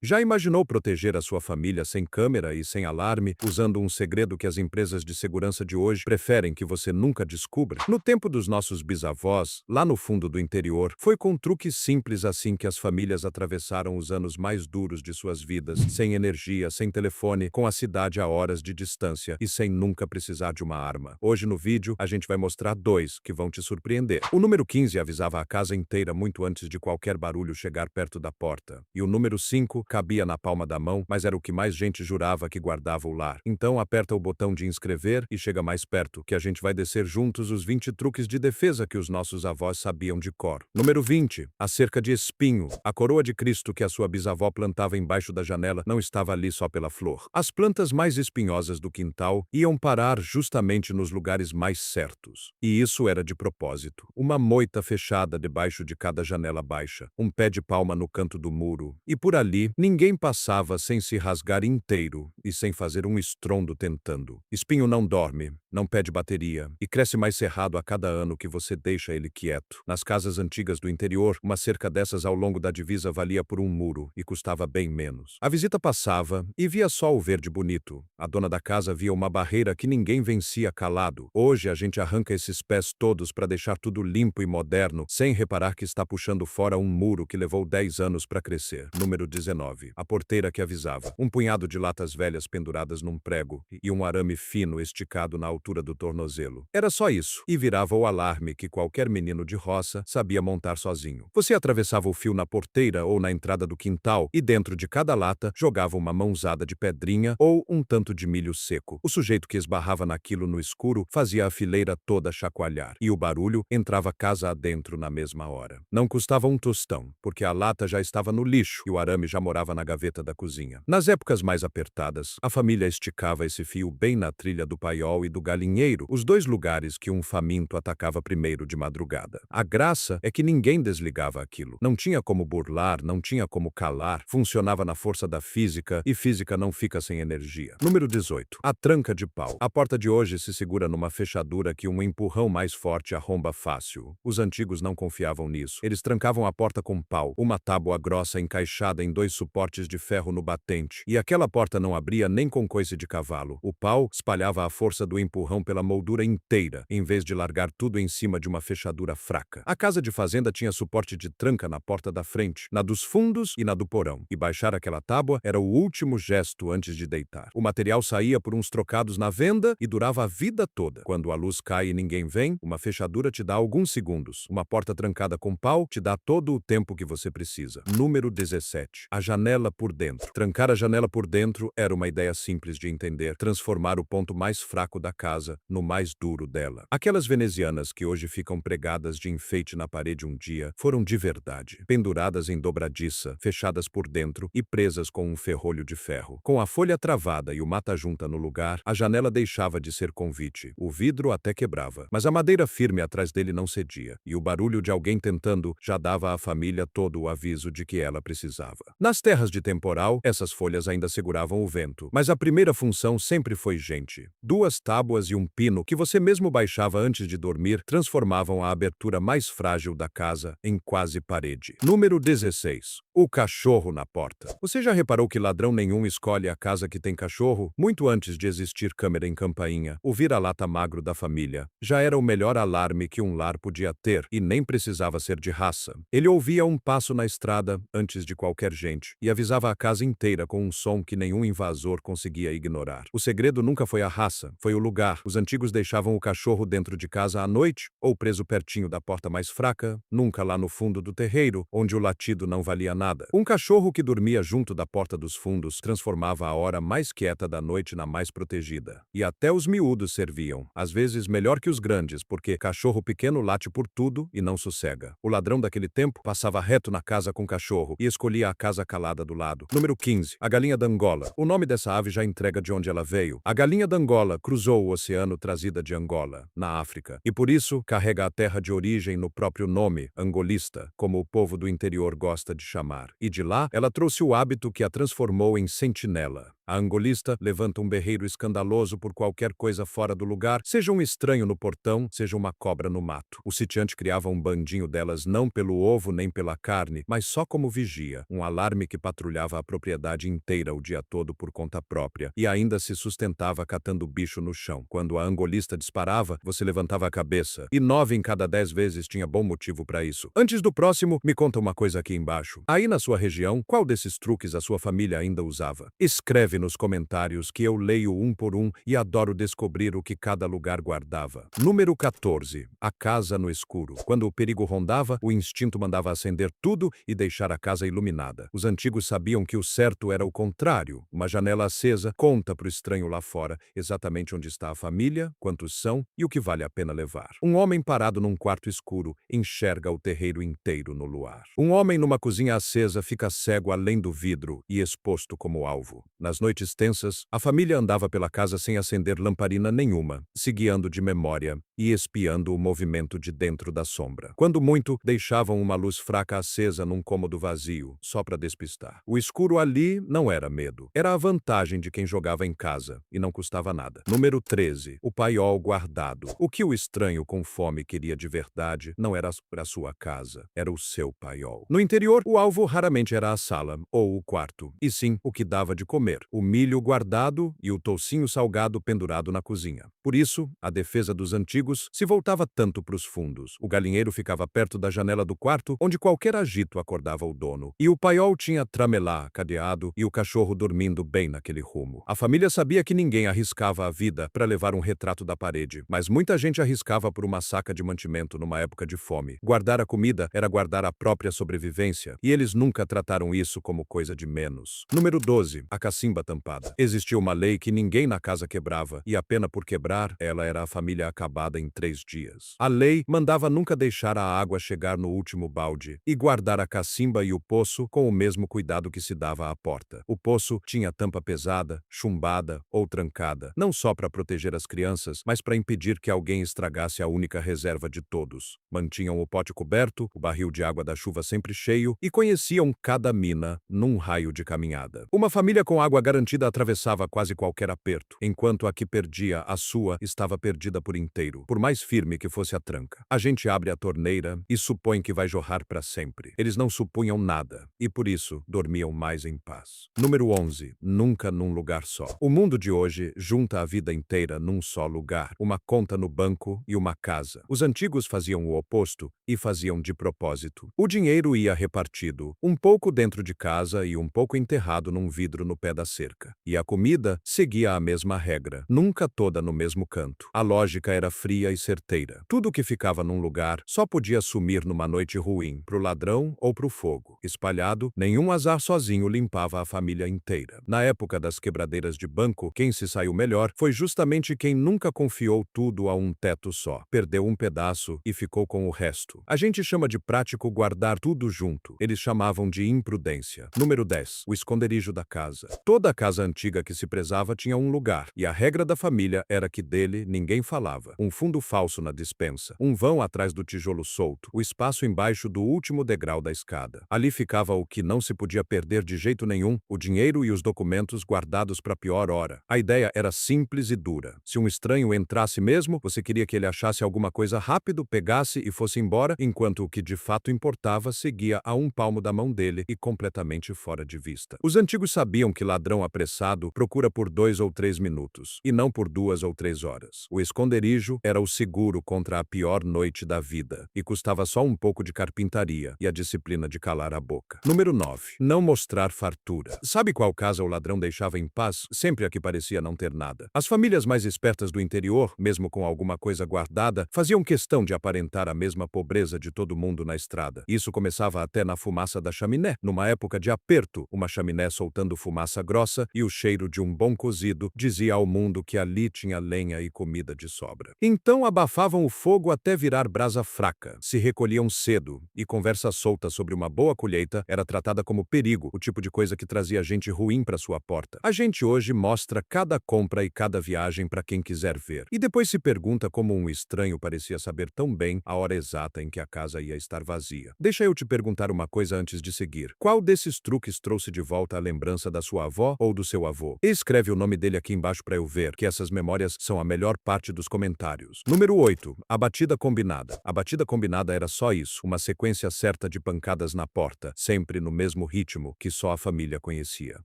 Já imaginou proteger a sua família sem câmera e sem alarme, usando um segredo que as empresas de segurança de hoje preferem que você nunca descubra? No tempo dos nossos bisavós, lá no fundo do interior, foi com truques simples assim que as famílias atravessaram os anos mais duros de suas vidas, sem energia, sem telefone, com a cidade a horas de distância e sem nunca precisar de uma arma. Hoje no vídeo, a gente vai mostrar dois que vão te surpreender. O número 15 avisava a casa inteira muito antes de qualquer barulho chegar perto da porta. E o número 5 cabia na palma da mão, mas era o que mais gente jurava que guardava o lar. Então aperta o botão de inscrever e chega mais perto, que a gente vai descer juntos os 20 truques de defesa que os nossos avós sabiam de cor. Número 20. A cerca de espinho. A coroa de Cristo que a sua bisavó plantava embaixo da janela não estava ali só pela flor. As plantas mais espinhosas do quintal iam parar justamente nos lugares mais certos. E isso era de propósito. Uma moita fechada debaixo de cada janela baixa, um pé de palma no canto do muro, e por ali ninguém passava sem se rasgar inteiro e sem fazer um estrondo tentando. Espinho não dorme, não pede bateria e cresce mais cerrado a cada ano que você deixa ele quieto. Nas casas antigas do interior, uma cerca dessas ao longo da divisa valia por um muro e custava bem menos. A visita passava e via só o verde bonito. A dona da casa via uma barreira que ninguém vencia calado. Hoje a gente arranca esses pés todos para deixar tudo limpo e moderno, sem reparar que está puxando fora um muro que levou 10 anos para crescer. Número 19. A porteira que avisava. Um punhado de latas velhas penduradas num prego e um arame fino esticado na altura do tornozelo. Era só isso. E virava o alarme que qualquer menino de roça sabia montar sozinho. Você atravessava o fio na porteira ou na entrada do quintal e dentro de cada lata jogava uma mãozada de pedrinha ou um tanto de milho seco. O sujeito que esbarrava naquilo no escuro fazia a fileira toda chacoalhar. E o barulho entrava casa adentro na mesma hora. Não custava um tostão, porque a lata já estava no lixo e o arame já morava na gaveta da cozinha. Nas épocas mais apertadas, a família esticava esse fio bem na trilha do paiol e do galinheiro, os dois lugares que um faminto atacava primeiro de madrugada. A graça é que ninguém desligava aquilo. Não tinha como burlar, não tinha como calar, funcionava na força da física e física não fica sem energia. Número 18. A tranca de pau. A porta de hoje se segura numa fechadura que um empurrão mais forte arromba fácil. Os antigos não confiavam nisso. Eles trancavam a porta com pau, uma tábua grossa encaixada em dois suportes de ferro no batente, e aquela porta não abria nem com coice de cavalo. O pau espalhava a força do empurrão pela moldura inteira, em vez de largar tudo em cima de uma fechadura fraca. A casa de fazenda tinha suporte de tranca na porta da frente, na dos fundos e na do porão, e baixar aquela tábua era o último gesto antes de deitar. O material saía por uns trocados na venda e durava a vida toda. Quando a luz cai e ninguém vem, uma fechadura te dá alguns segundos. Uma porta trancada com pau te dá todo o tempo que você precisa. Número 17. A janela por dentro. Trancar a janela por dentro era uma ideia simples de entender, transformar o ponto mais fraco da casa no mais duro dela. Aquelas venezianas que hoje ficam pregadas de enfeite na parede um dia foram de verdade, penduradas em dobradiça, fechadas por dentro e presas com um ferrolho de ferro. Com a folha travada e o mata-junta no lugar, a janela deixava de ser convite. O vidro até quebrava, mas a madeira firme atrás dele não cedia, e o barulho de alguém tentando já dava à família todo o aviso de que ela precisava. Nas terras de temporal, essas folhas ainda seguravam o vento, mas a primeira função sempre foi gente. Duas tábuas e um pino que você mesmo baixava antes de dormir transformavam a abertura mais frágil da casa em quase parede. Número 16. O cachorro na porta. Você já reparou que ladrão nenhum escolhe a casa que tem cachorro? Muito antes de existir câmera em campainha, o vira-lata magro da família já era o melhor alarme que um lar podia ter e nem precisava ser de raça. Ele ouvia um passo na estrada antes de qualquer gente e avisava a casa inteira com um som que nenhum invasor conseguia ignorar. O segredo nunca foi a raça, foi o lugar. Os antigos deixavam o cachorro dentro de casa à noite ou preso pertinho da porta mais fraca, nunca lá no fundo do terreiro, onde o latido não valia nada. Um cachorro que dormia junto da porta dos fundos transformava a hora mais quieta da noite na mais protegida. E até os miúdos serviam, às vezes melhor que os grandes, porque cachorro pequeno late por tudo e não sossega. O ladrão daquele tempo passava reto na casa com cachorro e escolhia a casa calada do lado. Número 15. A galinha d'Angola. O nome dessa ave já entrega de onde ela veio. A galinha d'Angola cruzou o oceano trazida de Angola, na África, e por isso carrega a terra de origem no próprio nome, angolista, como o povo do interior gosta de chamar. E de lá, ela trouxe o hábito que a transformou em sentinela. A angolista levanta um berreiro escandaloso por qualquer coisa fora do lugar, seja um estranho no portão, seja uma cobra no mato. O sitiante criava um bandinho delas não pelo ovo nem pela carne, mas só como vigia, um alarme que patrulhava a propriedade inteira o dia todo por conta própria e ainda se sustentava catando bicho no chão. Quando a angolista disparava, você levantava a cabeça, e 9 em cada 10 vezes tinha bom motivo para isso. Antes do próximo, me conta uma coisa aqui embaixo. Aí na sua região, qual desses truques a sua família ainda usava? Escreve nos comentários que eu leio um por um e adoro descobrir o que cada lugar guardava. Número 14. A casa no escuro. Quando o perigo rondava, o instinto mandava acender tudo e deixar a casa iluminada. Os antigos sabiam que o certo era o contrário. Uma janela acesa conta para o estranho lá fora exatamente onde está a família, quantos são e o que vale a pena levar. Um homem parado num quarto escuro enxerga o terreiro inteiro no luar. Um homem numa cozinha acesa fica cego além do vidro e exposto como alvo. Nas noites tensas, a família andava pela casa sem acender lamparina nenhuma, se guiando de memória e espiando o movimento de dentro da sombra. Quando muito, deixavam uma luz fraca acesa num cômodo vazio, só para despistar. O escuro ali não era medo, era a vantagem de quem jogava em casa, e não custava nada. Número 13. O paiol guardado. O que o estranho com fome queria de verdade não era para sua casa, era o seu paiol. No interior, o alvo raramente era a sala ou o quarto, e sim o que dava de comer, o milho guardado e o toucinho salgado pendurado na cozinha. Por isso, a defesa dos antigos se voltava tanto para os fundos. O galinheiro ficava perto da janela do quarto, onde qualquer agito acordava o dono. E o paiol tinha tramelá cadeado e o cachorro dormindo bem naquele rumo. A família sabia que ninguém arriscava a vida para levar um retrato da parede, mas muita gente arriscava por uma saca de mantimento numa época de fome. Guardar a comida era guardar a própria sobrevivência, e eles nunca trataram isso como coisa de menos. Número 12. A cacimba tampada. Existia uma lei que ninguém na casa quebrava, e a pena por quebrar, ela era a família acabada em 3 dias. A lei mandava nunca deixar a água chegar no último balde, e guardar a cacimba e o poço com o mesmo cuidado que se dava à porta. O poço tinha tampa pesada, chumbada ou trancada, não só para proteger as crianças, mas para impedir que alguém estragasse a única reserva de todos. Mantinham o pote coberto, o barril de água da chuva sempre cheio e conheciam cada mina num raio de caminhada. Uma família com água garantida atravessava quase qualquer aperto, enquanto a que perdia a sua estava perdida por inteiro, por mais firme que fosse a tranca. A gente abre a torneira e supõe que vai jorrar para sempre. Eles não supunham nada e, por isso, dormiam mais em paz. Número 11. Nunca num lugar só. O mundo de hoje junta a vida inteira num só lugar, uma conta no banco e uma casa. Os antigos faziam o oposto e faziam de propósito. O dinheiro ia repartido, um pouco dentro de casa e um pouco enterrado num vidro no pé da cerca. E a comida seguia a mesma regra, nunca toda no mesmo canto. A lógica era fria e certeira. Tudo que ficava num lugar só podia sumir numa noite ruim, pro ladrão ou pro fogo. Espalhado, nenhum azar sozinho limpava a família inteira. Na época das quebradeiras de banco, quem se saiu melhor foi justamente quem nunca confiou tudo a um teto só. Perdeu um pedaço e ficou com o resto. A gente chama de prático guardar tudo junto. Eles chamavam de imprudência. Número 10. O esconderijo da casa. Toda casa antiga que se prezava tinha um lugar, e a regra da família era que dele ninguém falava. Um fundo falso na despensa, um vão atrás do tijolo solto, o espaço embaixo do último degrau da escada. Ali ficava o que não se podia perder de jeito nenhum, o dinheiro e os documentos guardados para a pior hora. A ideia era simples e dura. Se um estranho entrasse mesmo, você queria que ele achasse alguma coisa rápido, pegasse e fosse embora, enquanto o que de fato importava seguia a um palmo da mão dele e completamente fora de vista. Os antigos sabiam que ladrão apressado procura por 2 ou 3 minutos, e não por 2 ou 3 horas. O esconderijo era o seguro contra a pior noite da vida, e custava só um pouco de carpintaria e a disciplina de calar a boca. Número 9. Não mostrar fartura. Sabe qual casa o ladrão deixava em paz, sempre a que parecia não ter nada? As famílias mais espertas do interior, mesmo com alguma coisa guardada, faziam questão de aparentar a mesma pobreza de todo mundo na estrada. Isso começava até na fumaça da chaminé. Numa época de aperto, uma chaminé soltando fumaça grossa e o cheiro de um bom cozido dizia ao mundo que ali tinha lenha e comida de sobra. Então abafavam o fogo até virar brasa fraca, se recolhiam cedo, e conversa solta sobre uma boa colheita era tratada como perigo, o tipo de coisa que trazia gente ruim para sua porta. A gente hoje mostra cada compra e cada viagem para quem quiser ver, e depois se pergunta como um estranho parecia saber tão bem a hora exata em que a casa ia estar vazia. Deixa eu te perguntar uma coisa antes de seguir. Qual desses truques trouxe de volta a lembrança da sua avó ou do seu avô. Escreve o nome dele aqui embaixo para eu ver, que essas memórias são a melhor parte dos comentários. Número 8. A batida combinada. A batida combinada era só isso, uma sequência certa de pancadas na porta, sempre no mesmo ritmo que só a família conhecia.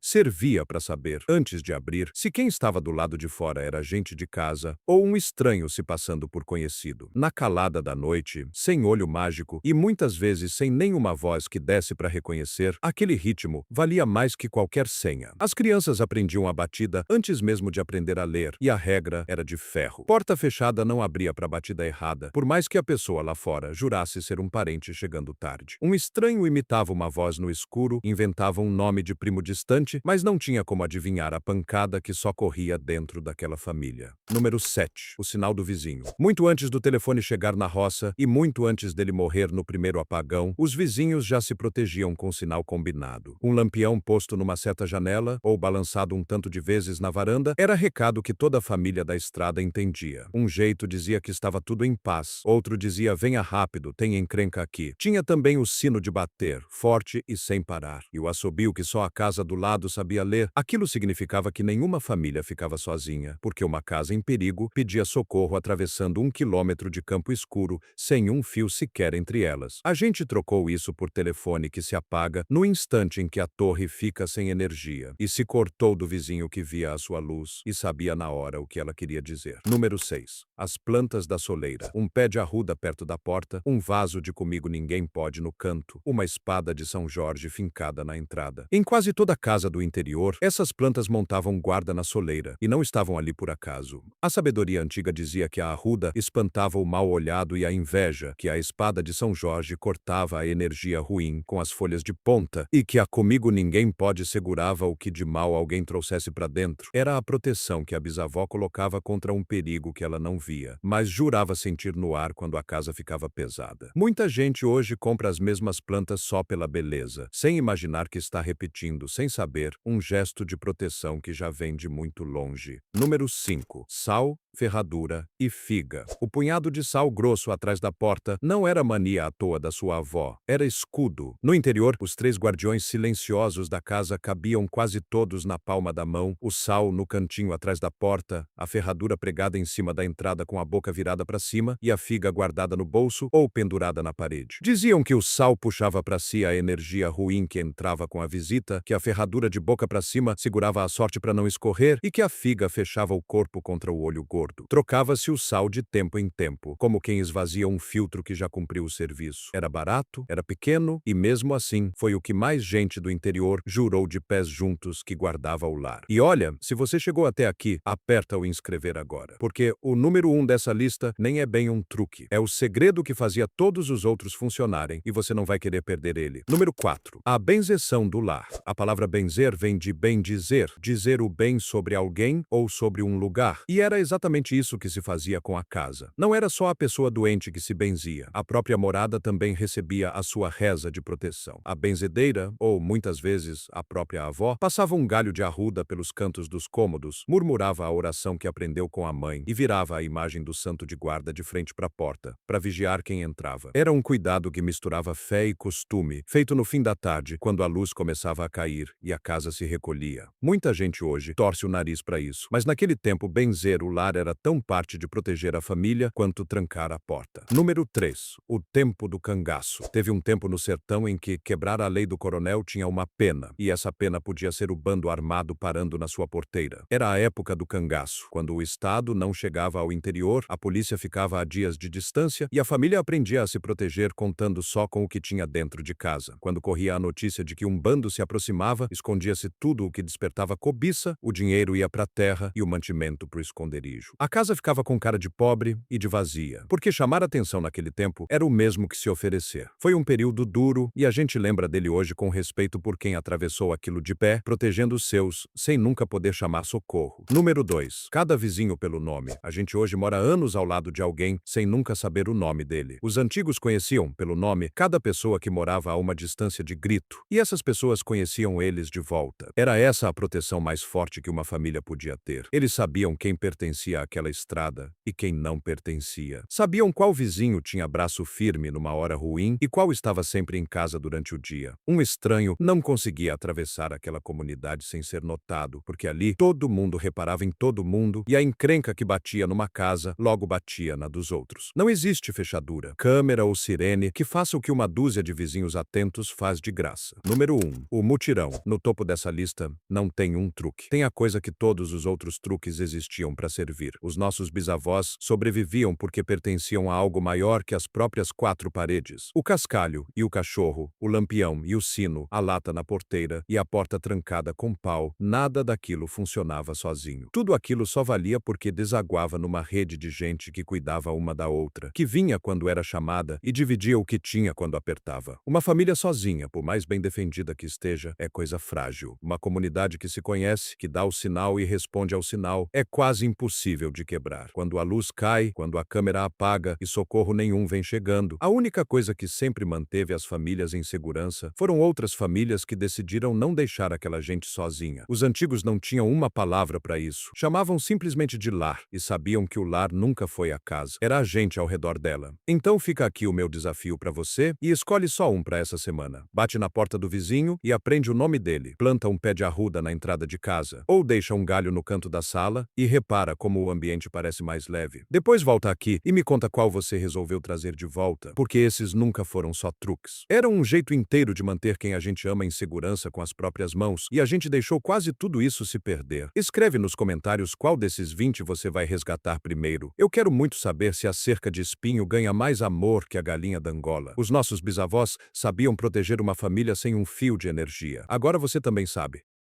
Servia para saber, antes de abrir, se quem estava do lado de fora era gente de casa ou um estranho se passando por conhecido. Na calada da noite, sem olho mágico e muitas vezes sem nenhuma voz que desse para reconhecer, aquele ritmo valia mais que qualquer senha. As crianças aprendiam a batida antes mesmo de aprender a ler, e a regra era de ferro. Porta fechada não abria para a batida errada, por mais que a pessoa lá fora jurasse ser um parente chegando tarde. Um estranho imitava uma voz no escuro, inventava um nome de primo distante, mas não tinha como adivinhar a pancada que só corria dentro daquela família. Número 7. O sinal do vizinho. Muito antes do telefone chegar na roça e muito antes dele morrer no primeiro apagão, os vizinhos já se protegiam com sinal combinado. Um lampião posto numa certa janela ou balançado um tanto de vezes na varanda era recado que toda a família da estrada entendia. Um jeito dizia que estava tudo em paz, outro dizia venha rápido, tem encrenca aqui. Tinha também o sino de bater, forte e sem parar, e o assobio que só a casa do lado sabia ler. Aquilo significava que nenhuma família ficava sozinha, porque uma casa em perigo pedia socorro atravessando 1 quilômetro de campo escuro, sem um fio sequer entre elas. A gente trocou isso por telefone que se apaga no instante em que a torre fica sem energia, e se cortou do vizinho que via a sua luz e sabia na hora o que ela queria dizer. Número 6. As plantas da soleira. Um pé de arruda perto da porta, um vaso de comigo ninguém pode no canto, uma espada de São Jorge fincada na entrada. Em quase toda casa do interior, essas plantas montavam guarda na soleira, e não estavam ali por acaso. A sabedoria antiga dizia que a arruda espantava o mal-olhado e a inveja, que a espada de São Jorge cortava a energia ruim com as folhas de ponta, e que a comigo ninguém pode segurava o que de mal alguém trouxesse para dentro. Era a proteção que a bisavó colocava contra um perigo que ela não via, mas jurava sentir no ar quando a casa ficava pesada. Muita gente hoje compra as mesmas plantas só pela beleza, sem imaginar que está repetindo, sem saber, um gesto de proteção que já vem de muito longe. Número 5. Sal, ferradura e figa. O punhado de sal grosso atrás da porta não era mania à toa da sua avó, era escudo. No interior, os 3 guardiões silenciosos da casa cabiam quase todos na palma da mão, o sal no cantinho atrás da porta, a ferradura pregada em cima da entrada com a boca virada para cima e a figa guardada no bolso ou pendurada na parede. Diziam que o sal puxava para si a energia ruim que entrava com a visita, que a ferradura de boca para cima segurava a sorte para não escorrer e que a figa fechava o corpo contra o olho gordo. Trocava-se o sal de tempo em tempo, como quem esvazia um filtro que já cumpriu o serviço. Era barato, era pequeno e mesmo assim foi o que mais gente do interior jurou de pés juntos que guardava o lar. E olha, se você chegou até aqui, aperta o inscrever agora, porque o número 1 dessa lista nem é bem um truque, é o segredo que fazia todos os outros funcionarem e você não vai querer perder ele. Número 4. A benzeção do lar. A palavra benzer vem de bem dizer, dizer o bem sobre alguém ou sobre um lugar, e era exatamente isso que se fazia com a casa. Não era só a pessoa doente que se benzia, a própria morada também recebia a sua reza de proteção. A benzedeira, ou muitas vezes a própria avó, passava um galho de arruda pelos cantos dos cômodos, murmurava a oração que aprendeu com a mãe e virava a imagem do santo de guarda de frente para a porta, para vigiar quem entrava. Era um cuidado que misturava fé e costume, feito no fim da tarde, quando a luz começava a cair e a casa se recolhia. Muita gente hoje torce o nariz para isso, mas naquele tempo benzer o lar era tão parte de proteger a família quanto trancar a porta. Número 3. O tempo do cangaço. Teve um tempo no sertão em que quebrar a lei do coronel tinha uma pena, e essa pena podia ser o bando armado parando na sua porteira. Era a época do cangaço, quando o Estado não chegava ao interior, a polícia ficava a dias de distância e a família aprendia a se proteger contando só com o que tinha dentro de casa. Quando corria a notícia de que um bando se aproximava, escondia-se tudo o que despertava cobiça, o dinheiro ia para a terra e o mantimento para o esconderijo. A casa ficava com cara de pobre e de vazia, porque chamar atenção naquele tempo era o mesmo que se oferecer. Foi um período duro e a gente lembra dele hoje com respeito por quem atravessou aquilo de pé, protegendo os seus, sem nunca poder chamar socorro. Número 2. Cada vizinho pelo nome. A gente hoje mora anos ao lado de alguém sem nunca saber o nome dele. Os antigos conheciam, pelo nome, cada pessoa que morava a uma distância de grito, e essas pessoas conheciam eles de volta. Era essa a proteção mais forte que uma família podia ter. Eles sabiam quem pertencia pertencia àquela estrada e quem não pertencia. Sabiam qual vizinho tinha braço firme numa hora ruim e qual estava sempre em casa durante o dia. Um estranho não conseguia atravessar aquela comunidade sem ser notado, porque ali todo mundo reparava em todo mundo e a encrenca que batia numa casa logo batia na dos outros. Não existe fechadura, câmera ou sirene que faça o que uma dúzia de vizinhos atentos faz de graça. Número 1. O mutirão. No topo dessa lista não tem um truque. Tem a coisa que todos os outros truques existiam para servir. Os nossos bisavós sobreviviam porque pertenciam a algo maior que as próprias quatro paredes. O cascalho e o cachorro, o lampião e o sino, a lata na porteira e a porta trancada com pau, nada daquilo funcionava sozinho. Tudo aquilo só valia porque desaguava numa rede de gente que cuidava uma da outra, que vinha quando era chamada e dividia o que tinha quando apertava. Uma família sozinha, por mais bem defendida que esteja, é coisa frágil. Uma comunidade que se conhece, que dá o sinal e responde ao sinal, é quase impossível de quebrar. Quando a luz cai, quando a câmera apaga e socorro nenhum vem chegando, a única coisa que sempre manteve as famílias em segurança foram outras famílias que decidiram não deixar aquela gente sozinha. Os antigos não tinham uma palavra para isso. Chamavam simplesmente de lar e sabiam que o lar nunca foi a casa. Era a gente ao redor dela. Então fica aqui o meu desafio para você e escolhe só um para essa semana. Bate na porta do vizinho e aprende o nome dele. Planta um pé de arruda na entrada de casa. Ou deixa um galho no canto da sala e repara como o ambiente parece mais leve. Depois volta aqui e me conta qual você resolveu trazer de volta, porque esses nunca foram só truques. Era um jeito inteiro de manter quem a gente ama em segurança com as próprias mãos e a gente deixou quase tudo isso se perder. Escreve nos comentários qual desses 20 você vai resgatar primeiro. Eu quero muito saber se a cerca de espinho ganha mais amor que a galinha da Angola. Os nossos bisavós sabiam proteger uma família sem um fio de energia. Agora você também sabe.